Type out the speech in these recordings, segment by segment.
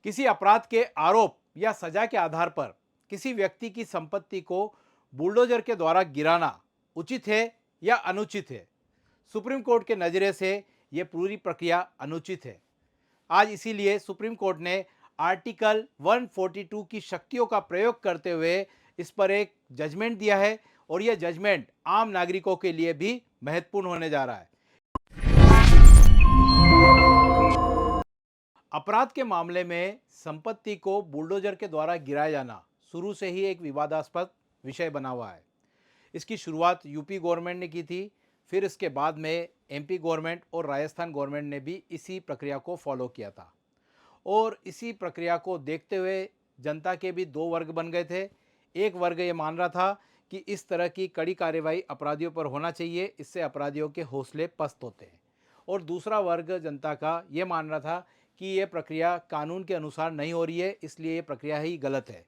किसी अपराध के आरोप या सजा के आधार पर किसी व्यक्ति की संपत्ति को बुलडोजर के द्वारा गिराना उचित है या अनुचित है? सुप्रीम कोर्ट के नज़रिए से यह पूरी प्रक्रिया अनुचित है। आज इसीलिए सुप्रीम कोर्ट ने आर्टिकल 142 की शक्तियों का प्रयोग करते हुए इस पर एक जजमेंट दिया है और यह जजमेंट आम नागरिकों के लिए भी महत्वपूर्ण होने जा रहा है। अपराध के मामले में संपत्ति को बुलडोजर के द्वारा गिराया जाना शुरू से ही एक विवादास्पद विषय बना हुआ है। इसकी शुरुआत यूपी गवर्नमेंट ने की थी, फिर इसके बाद में एमपी गवर्नमेंट और राजस्थान गवर्नमेंट ने भी इसी प्रक्रिया को फॉलो किया था। और इसी प्रक्रिया को देखते हुए जनता के भी दो वर्ग बन गए थे। एक वर्ग ये मान रहा था कि इस तरह की कड़ी कार्रवाई अपराधियों पर होना चाहिए, इससे अपराधियों के हौसले पस्त होते हैं। और दूसरा वर्ग जनता का ये मान रहा था कि ये प्रक्रिया कानून के अनुसार नहीं हो रही है, इसलिए ये प्रक्रिया ही गलत है।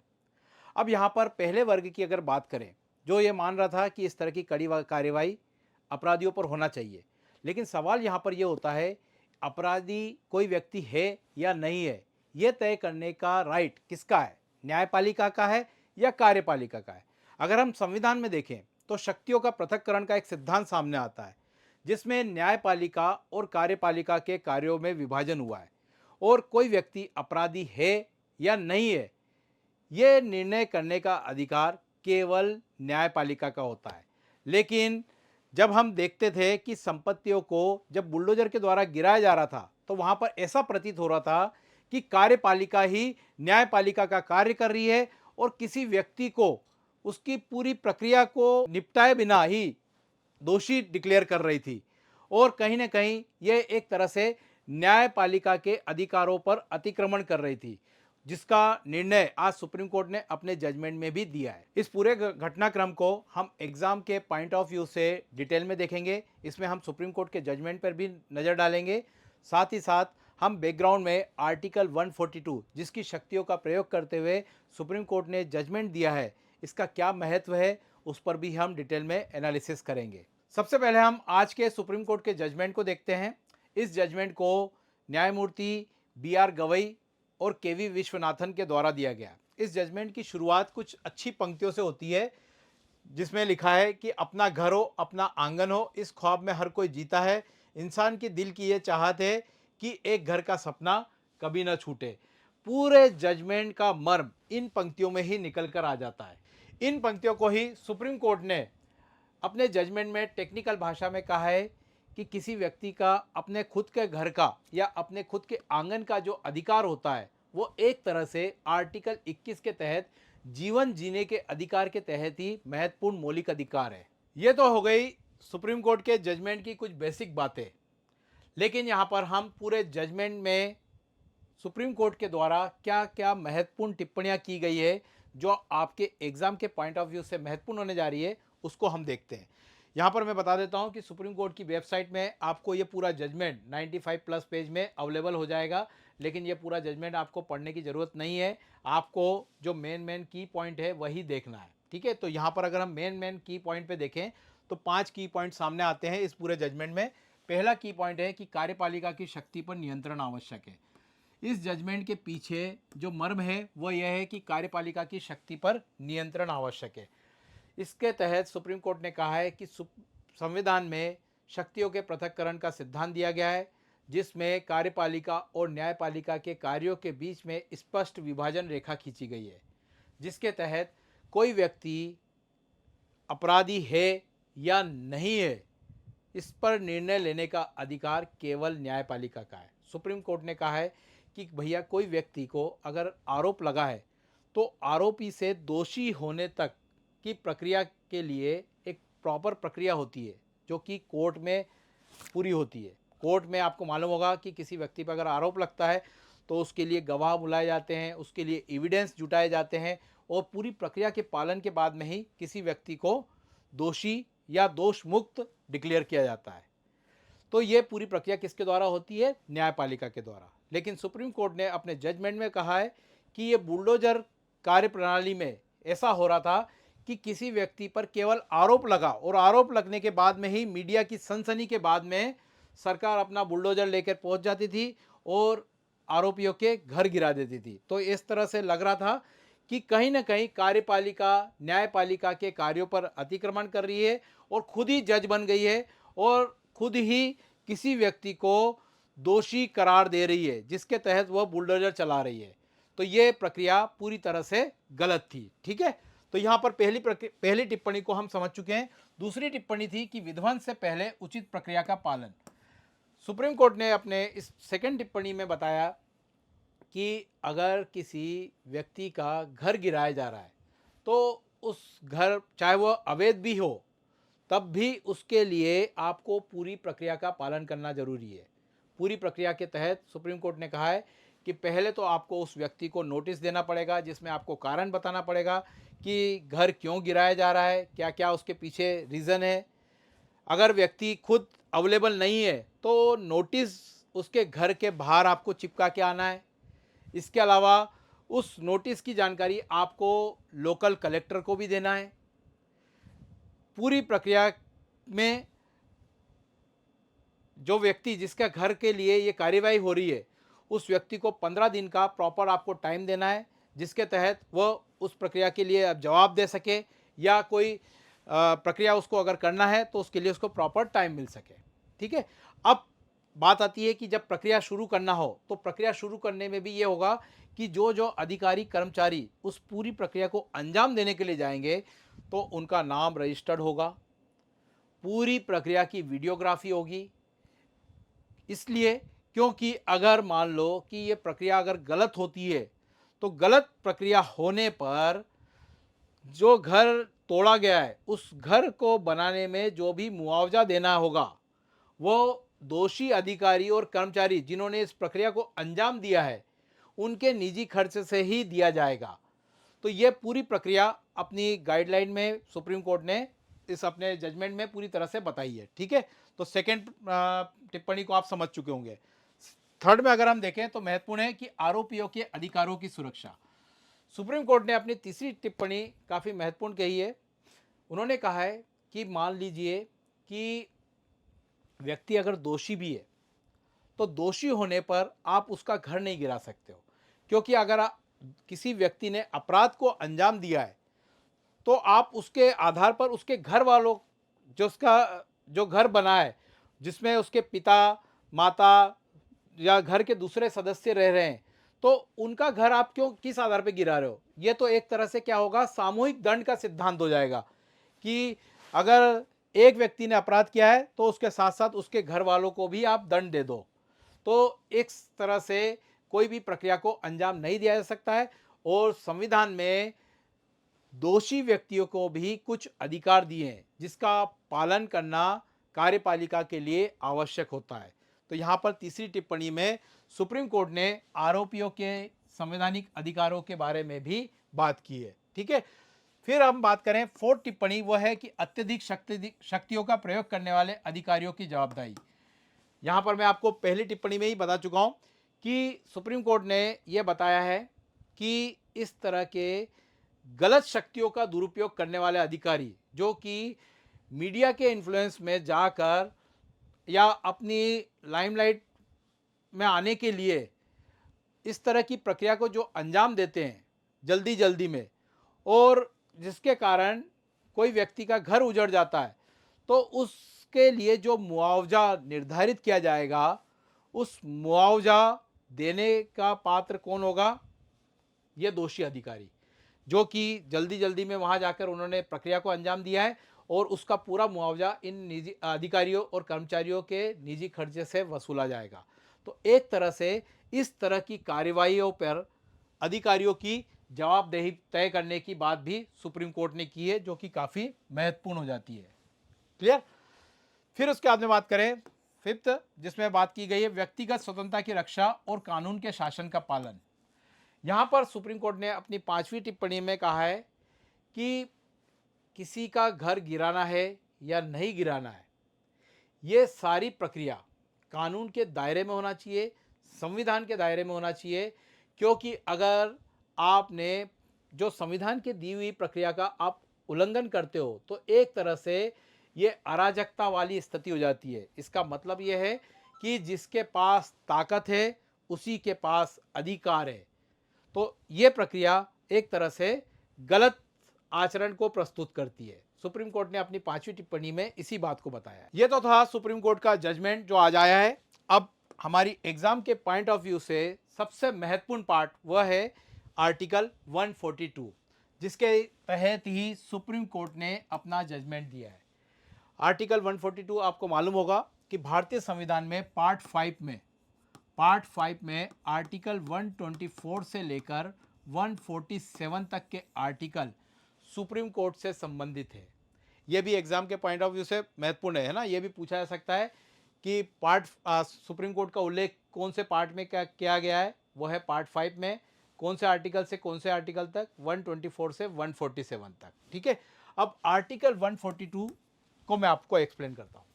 अब यहाँ पर पहले वर्ग की अगर बात करें, जो ये मान रहा था कि इस तरह की कड़ी कार्रवाई अपराधियों पर होना चाहिए, लेकिन सवाल यहाँ पर ये होता है, अपराधी कोई व्यक्ति है या नहीं है, ये तय करने का राइट किसका है? न्यायपालिका का है या कार्यपालिका का है? अगर हम संविधान में देखें तो शक्तियों का पृथक्करण का एक सिद्धांत सामने आता है, जिसमें न्यायपालिका और कार्यपालिका के कार्यों में विभाजन हुआ है और कोई व्यक्ति अपराधी है या नहीं है, ये निर्णय करने का अधिकार केवल न्यायपालिका का होता है। लेकिन जब हम देखते थे कि संपत्तियों को जब बुलडोजर के द्वारा गिराया जा रहा था, तो वहां पर ऐसा प्रतीत हो रहा था कि कार्यपालिका ही न्यायपालिका का कार्य कर रही है और किसी व्यक्ति को उसकी पूरी प्रक्रिया को निपटाए बिना ही दोषी डिक्लेयर कर रही थी। और कहीं ना कहीं यह एक तरह से न्यायपालिका के अधिकारों पर अतिक्रमण कर रही थी, जिसका निर्णय आज सुप्रीम कोर्ट ने अपने जजमेंट में भी दिया है। इस पूरे घटनाक्रम को हम एग्जाम के पॉइंट ऑफ व्यू से डिटेल में देखेंगे। इसमें हम सुप्रीम कोर्ट के जजमेंट पर भी नज़र डालेंगे। साथ ही साथ हम बैकग्राउंड में आर्टिकल 142 जिसकी शक्तियों का प्रयोग करते हुए सुप्रीम कोर्ट ने जजमेंट दिया है, इसका क्या महत्व है, उस पर भी हम डिटेल में एनालिसिस करेंगे। सबसे पहले हम आज के सुप्रीम कोर्ट के जजमेंट को देखते हैं। इस जजमेंट को न्यायमूर्ति BR गवई और KV विश्वनाथन के द्वारा दिया गया। इस जजमेंट की शुरुआत कुछ अच्छी पंक्तियों से होती है, जिसमें लिखा है कि अपना घर हो, अपना आंगन हो, इस ख्वाब में हर कोई जीता है। इंसान के दिल की ये चाहत है कि एक घर का सपना कभी ना छूटे। पूरे जजमेंट का मर्म इन पंक्तियों में ही निकल कर आ जाता है। इन पंक्तियों को ही सुप्रीम कोर्ट ने अपने जजमेंट में टेक्निकल भाषा में कहा है कि किसी व्यक्ति का अपने खुद के घर का या अपने खुद के आंगन का जो अधिकार होता है, वो एक तरह से आर्टिकल 21 के तहत जीवन जीने के अधिकार के तहत ही महत्वपूर्ण मौलिक अधिकार है। ये तो हो गई सुप्रीम कोर्ट के जजमेंट की कुछ बेसिक बातें। लेकिन यहाँ पर हम पूरे जजमेंट में सुप्रीम कोर्ट के द्वारा क्या क्या महत्वपूर्ण टिप्पणियाँ की गई है, जो आपके एग्जाम के पॉइंट ऑफ व्यू से महत्वपूर्ण होने जा रही है, उसको हम देखते हैं। यहाँ पर मैं बता देता हूँ कि सुप्रीम कोर्ट की वेबसाइट में आपको ये पूरा जजमेंट 95 प्लस पेज में अवेलेबल हो जाएगा। लेकिन ये पूरा जजमेंट आपको पढ़ने की ज़रूरत नहीं है, आपको जो मेन की पॉइंट है वही देखना है। ठीक है, तो यहाँ पर अगर हम मेन की पॉइंट पे देखें तो 5 की पॉइंट सामने आते हैं इस पूरे जजमेंट में। पहला की पॉइंट है कि कार्यपालिका की शक्ति पर नियंत्रण आवश्यक है। इस जजमेंट के पीछे जो मर्म है वो यह है कि कार्यपालिका की शक्ति पर नियंत्रण आवश्यक है। इसके तहत सुप्रीम कोर्ट ने कहा है कि संविधान में शक्तियों के पृथक्करण का सिद्धांत दिया गया है, जिसमें कार्यपालिका और न्यायपालिका के कार्यों के बीच में स्पष्ट विभाजन रेखा खींची गई है, जिसके तहत कोई व्यक्ति अपराधी है या नहीं है, इस पर निर्णय लेने का अधिकार केवल न्यायपालिका का है। सुप्रीम कोर्ट ने कहा है कि भैया कोई व्यक्ति को अगर आरोप लगा है तो आरोपी से दोषी होने तक की प्रक्रिया के लिए एक प्रॉपर प्रक्रिया होती है, जो कि कोर्ट में पूरी होती है। कोर्ट में आपको मालूम होगा कि किसी व्यक्ति पर अगर आरोप लगता है तो उसके लिए गवाह बुलाए जाते हैं, उसके लिए एविडेंस जुटाए जाते हैं और पूरी प्रक्रिया के पालन के बाद में ही किसी व्यक्ति को दोषी या दोष मुक्त डिक्लेयर किया जाता है। तो ये पूरी प्रक्रिया किसके द्वारा होती है? न्यायपालिका के द्वारा। लेकिन सुप्रीम कोर्ट ने अपने जजमेंट में कहा है कि ये बुलडोजर कार्यप्रणाली में ऐसा हो रहा था कि किसी व्यक्ति पर केवल आरोप लगा और आरोप लगने के बाद में ही मीडिया की सनसनी के बाद में सरकार अपना बुलडोजर लेकर पहुंच जाती थी और आरोपियों के घर गिरा देती थी। तो इस तरह से लग रहा था कि कहीं न कहीं कार्यपालिका न्यायपालिका के कार्यों पर अतिक्रमण कर रही है और खुद ही जज बन गई है और खुद ही किसी व्यक्ति को दोषी करार दे रही है, जिसके तहत वह बुलडोज़र चला रही है। तो ये प्रक्रिया पूरी तरह से गलत थी, ठीक है? तो यहाँ पर पहली टिप्पणी को हम समझ चुके हैं। दूसरी टिप्पणी थी कि विध्वंस से पहले उचित प्रक्रिया का पालन। सुप्रीम कोर्ट ने अपने इस सेकंड टिप्पणी में बताया कि अगर किसी व्यक्ति का घर गिराया जा रहा है, तो उस घर चाहे वह अवैध भी हो, तब भी उसके लिए आपको पूरी प्रक्रिया का पालन करना ज़रूरी है। पूरी प्रक्रिया के तहत सुप्रीम कोर्ट ने कहा है कि पहले तो आपको उस व्यक्ति को नोटिस देना पड़ेगा, जिसमें आपको कारण बताना पड़ेगा कि घर क्यों गिराया जा रहा है, क्या क्या उसके पीछे रीज़न है। अगर व्यक्ति खुद अवेलेबल नहीं है तो नोटिस उसके घर के बाहर आपको चिपका के आना है। इसके अलावा उस नोटिस की जानकारी आपको लोकल कलेक्टर को भी देना है। पूरी प्रक्रिया में जो व्यक्ति जिसका घर के लिए ये कार्यवाही हो रही है, उस व्यक्ति को 15 दिन का प्रॉपर आपको टाइम देना है, जिसके तहत वह उस प्रक्रिया के लिए अब जवाब दे सके या कोई प्रक्रिया उसको अगर करना है तो उसके लिए उसको प्रॉपर टाइम मिल सके, ठीक है? अब बात आती है कि जब प्रक्रिया शुरू करना हो, तो प्रक्रिया शुरू करने में भी ये होगा कि जो जो अधिकारी कर्मचारी उस पूरी प्रक्रिया को अंजाम देने के लिए जाएंगे, तो उनका नाम रजिस्टर्ड होगा, पूरी प्रक्रिया की वीडियोग्राफी होगी। इसलिए क्योंकि अगर मान लो कि ये प्रक्रिया अगर गलत होती है, तो गलत प्रक्रिया होने पर जो घर तोड़ा गया है, उस घर को बनाने में जो भी मुआवजा देना होगा, वो दोषी अधिकारी और कर्मचारी जिन्होंने इस प्रक्रिया को अंजाम दिया है, उनके निजी खर्च से ही दिया जाएगा। तो ये पूरी प्रक्रिया अपनी गाइडलाइन में सुप्रीम कोर्ट ने इस अपने जजमेंट में पूरी तरह से बताई है, ठीक है? तो सेकंड टिप्पणी को आप समझ चुके होंगे। थर्ड में अगर हम देखें तो महत्वपूर्ण है कि आरोपियों के अधिकारों की सुरक्षा। सुप्रीम कोर्ट ने अपनी तीसरी टिप्पणी काफ़ी महत्वपूर्ण कही है। उन्होंने कहा है कि मान लीजिए कि व्यक्ति अगर दोषी भी है, तो दोषी होने पर आप उसका घर नहीं गिरा सकते हो, क्योंकि अगर किसी व्यक्ति ने अपराध को अंजाम दिया है, तो आप उसके आधार पर उसके घर वालों जो घर बना है, जिसमें उसके पिता, माता या घर के दूसरे सदस्य रह रहे हैं, तो उनका घर आप क्यों किस आधार पे गिरा रहे हो? ये तो एक तरह से क्या होगा, सामूहिक दंड का सिद्धांत हो जाएगा कि अगर एक व्यक्ति ने अपराध किया है तो उसके साथ साथ उसके घर वालों को भी आप दंड दे दो। तो इस तरह से कोई भी प्रक्रिया को अंजाम नहीं दिया जा सकता है और संविधान में दोषी व्यक्तियों को भी कुछ अधिकार दिए हैं, जिसका पालन करना कार्यपालिका के लिए आवश्यक होता है। तो यहाँ पर तीसरी टिप्पणी में सुप्रीम कोर्ट ने आरोपियों के संवैधानिक अधिकारों के बारे में भी बात की है, ठीक है? फिर हम बात करें फोर्थ टिप्पणी, वह है कि अत्यधिक शक्तियों का प्रयोग करने वाले अधिकारियों की जवाबदारी। यहाँ पर मैं आपको पहली टिप्पणी में ही बता चुका हूँ कि सुप्रीम कोर्ट ने यह बताया है कि इस तरह के गलत शक्तियों का दुरुपयोग करने वाले अधिकारी जो कि मीडिया के इन्फ्लुएंस में जाकर या अपनी लाइमलाइट में आने के लिए इस तरह की प्रक्रिया को जो अंजाम देते हैं जल्दी जल्दी में, और जिसके कारण कोई व्यक्ति का घर उजड़ जाता है, तो उसके लिए जो मुआवजा निर्धारित किया जाएगा, उस मुआवजा देने का पात्र कौन होगा? ये दोषी अधिकारी, जो कि जल्दी जल्दी में वहाँ जाकर उन्होंने प्रक्रिया को अंजाम दिया है और उसका पूरा मुआवजा इन निजी अधिकारियों और कर्मचारियों के निजी खर्चे से वसूला जाएगा। तो एक तरह से इस तरह की कार्यवाहियों पर अधिकारियों की जवाबदेही तय करने की बात भी सुप्रीम कोर्ट ने की है, जो कि काफ़ी महत्वपूर्ण हो जाती है। क्लियर? फिर उसके बाद में बात करें फिफ्थ, जिसमें बात की गई है व्यक्तिगत स्वतंत्रता की रक्षा और कानून के शासन का पालन। यहाँ पर सुप्रीम कोर्ट ने अपनी पांचवी टिप्पणी में कहा है कि किसी का घर गिराना है या नहीं गिराना है, ये सारी प्रक्रिया कानून के दायरे में होना चाहिए, संविधान के दायरे में होना चाहिए, क्योंकि अगर आपने जो संविधान की दी हुई प्रक्रिया का आप उल्लंघन करते हो, तो एक तरह से ये अराजकता वाली स्थिति हो जाती है। इसका मतलब ये है कि जिसके पास ताकत है उसी के पास अधिकार है। तो ये प्रक्रिया एक तरह से गलत आचरण को प्रस्तुत करती है। सुप्रीम कोर्ट ने अपनी 5वीं टिप्पणी में इसी बात को बताया है। ये तो था सुप्रीम कोर्ट का जजमेंट जो आज आया है। अब हमारी एग्जाम के पॉइंट ऑफ व्यू से सबसे महत्वपूर्ण पार्ट वह है आर्टिकल 142, जिसके तहत ही सुप्रीम कोर्ट ने अपना जजमेंट दिया है। आर्टिकल 142 आपको मालूम होगा कि भारतीय संविधान में पार्ट 5 में आर्टिकल 124 से लेकर 147 तक के आर्टिकल सुप्रीम कोर्ट से संबंधित है। यह भी एग्जाम के पॉइंट ऑफ व्यू से महत्वपूर्ण है ना। यह भी पूछा जा सकता है कि सुप्रीम कोर्ट का उल्लेख कौन से पार्ट में किया गया है। वह है पार्ट 5 में, कौन से आर्टिकल से कौन से आर्टिकल तक, 124 से 147 तक। ठीक है, अब आर्टिकल 142 को मैं आपको एक्सप्लेन करता हूँ।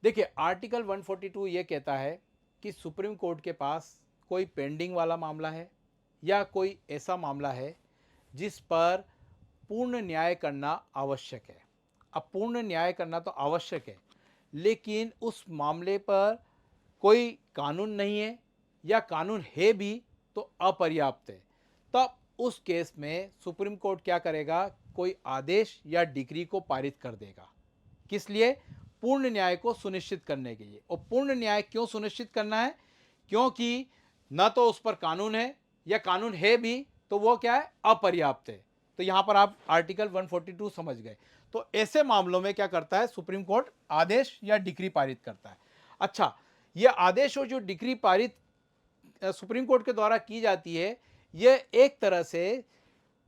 देखिए, आर्टिकल 142 ये कहता है कि सुप्रीम कोर्ट के पास कोई पेंडिंग वाला मामला है या कोई ऐसा मामला है जिस पर पूर्ण न्याय करना आवश्यक है। अब पूर्ण न्याय करना तो आवश्यक है, लेकिन उस मामले पर कोई कानून नहीं है या कानून है भी तो अपर्याप्त है। तब उस केस में सुप्रीम कोर्ट क्या करेगा, कोई आदेश या डिक्री को पारित कर देगा। किस लिए? पूर्ण न्याय को सुनिश्चित करने के लिए। और पूर्ण न्याय क्यों सुनिश्चित करना है? क्योंकि न तो उस पर कानून है या कानून है भी तो वो क्या है, अपर्याप्त है। तो यहाँ पर आप आर्टिकल 142 समझ गए। तो ऐसे मामलों में क्या करता है सुप्रीम कोर्ट, आदेश या डिक्री पारित करता है। अच्छा, ये आदेश और जो डिक्री पारित सुप्रीम कोर्ट के द्वारा की जाती है, ये एक तरह से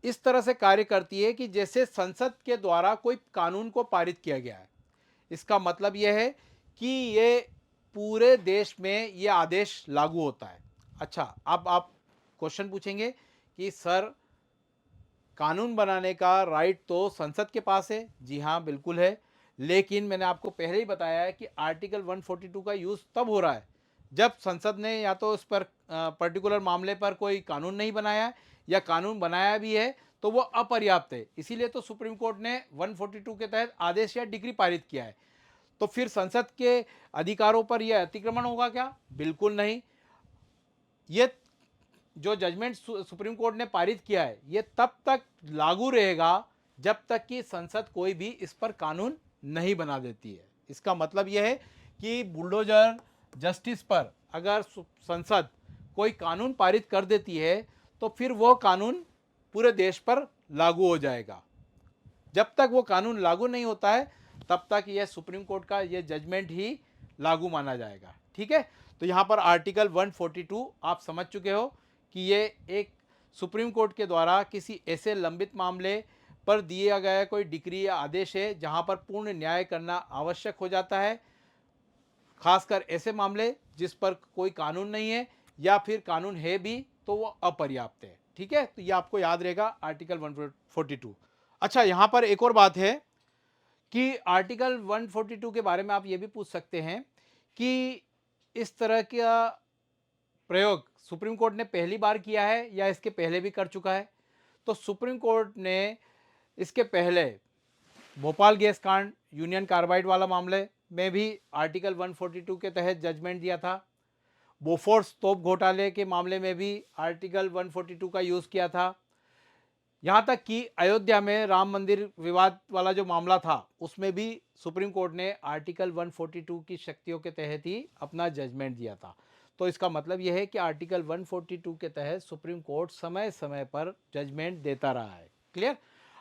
इस तरह से कार्य करती है कि जैसे संसद के द्वारा कोई कानून को पारित किया गया है। इसका मतलब यह है कि ये पूरे देश में ये आदेश लागू होता है। अच्छा, अब आप क्वेश्चन पूछेंगे कि सर, कानून बनाने का राइट तो संसद के पास है। जी हाँ, बिल्कुल है, लेकिन मैंने आपको पहले ही बताया है कि आर्टिकल 142 का यूज़ तब हो रहा है जब संसद ने या तो उस पर पर्टिकुलर मामले पर कोई कानून नहीं बनाया या कानून बनाया भी है तो वो अपर्याप्त है। इसीलिए तो सुप्रीम कोर्ट ने 142 के तहत आदेश या डिक्री पारित किया है। तो फिर संसद के अधिकारों पर यह अतिक्रमण होगा क्या? बिल्कुल नहीं। ये जो जजमेंट सुप्रीम कोर्ट ने पारित किया है ये तब तक लागू रहेगा जब तक कि संसद कोई भी इस पर कानून नहीं बना देती है। इसका मतलब यह है कि बुलडोजर जस्टिस पर अगर संसद कोई कानून पारित कर देती है तो फिर वो कानून पूरे देश पर लागू हो जाएगा। जब तक वो कानून लागू नहीं होता है तब तक यह सुप्रीम कोर्ट का ये जजमेंट ही लागू माना जाएगा। ठीक है, तो यहाँ पर आर्टिकल 142 आप समझ चुके हो कि ये एक सुप्रीम कोर्ट के द्वारा किसी ऐसे लंबित मामले पर दिया गया कोई डिक्री या आदेश है जहाँ पर पूर्ण न्याय करना आवश्यक हो जाता है, खासकर ऐसे मामले जिस पर कोई कानून नहीं है या फिर कानून है भी तो वो अपर्याप्त है। ठीक है, तो ये आपको याद रहेगा आर्टिकल 142। अच्छा, यहाँ पर एक और बात है कि आर्टिकल 142 के बारे में आप ये भी पूछ सकते हैं कि इस तरह का प्रयोग सुप्रीम कोर्ट ने पहली बार किया है या इसके पहले भी कर चुका है। तो सुप्रीम कोर्ट ने इसके पहले भोपाल गैस कांड, यूनियन कार्बाइड वाला मामले में भी आर्टिकल 142 के तहत जजमेंट दिया था। बोफोर्स तोप घोटाले के मामले में भी आर्टिकल 142 का यूज़ किया था। यहाँ तक कि अयोध्या में राम मंदिर विवाद वाला जो मामला था उसमें भी सुप्रीम कोर्ट ने आर्टिकल 142 की शक्तियों के तहत ही अपना जजमेंट दिया था। तो इसका मतलब यह है कि आर्टिकल 142 के तहत सुप्रीम कोर्ट समय समय पर जजमेंट देता रहा है। क्लियर?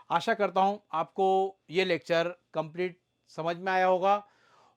आशा करता हूँ आपको ये लेक्चर कंप्लीट समझ में आया होगा,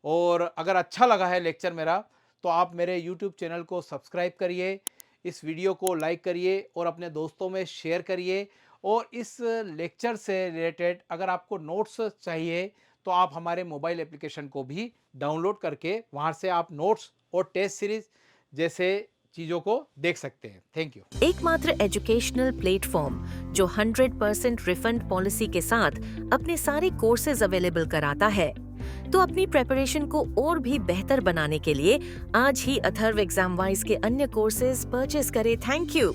और अगर अच्छा लगा है लेक्चर मेरा तो आप मेरे यूट्यूब चैनल को सब्सक्राइब करिए, इस वीडियो को लाइक करिए और अपने दोस्तों में शेयर करिए। और इस लेक्चर से रिलेटेड अगर आपको नोट्स चाहिए तो आप हमारे मोबाइल एप्लीकेशन को भी डाउनलोड करके वहाँ से आप नोट्स और टेस्ट सीरीज जैसे चीज़ों को देख सकते हैं। Thank you. एकमात्र एजुकेशनल प्लेटफॉर्म जो 100% रिफंड पॉलिसी के साथ अपने सारे कोर्सेज अवेलेबल कराता है। तो अपनी प्रेपरेशन को और भी बेहतर बनाने के लिए आज ही अथर्व एग्जाम वाइज के अन्य कोर्सेज परचेज करें। Thank you.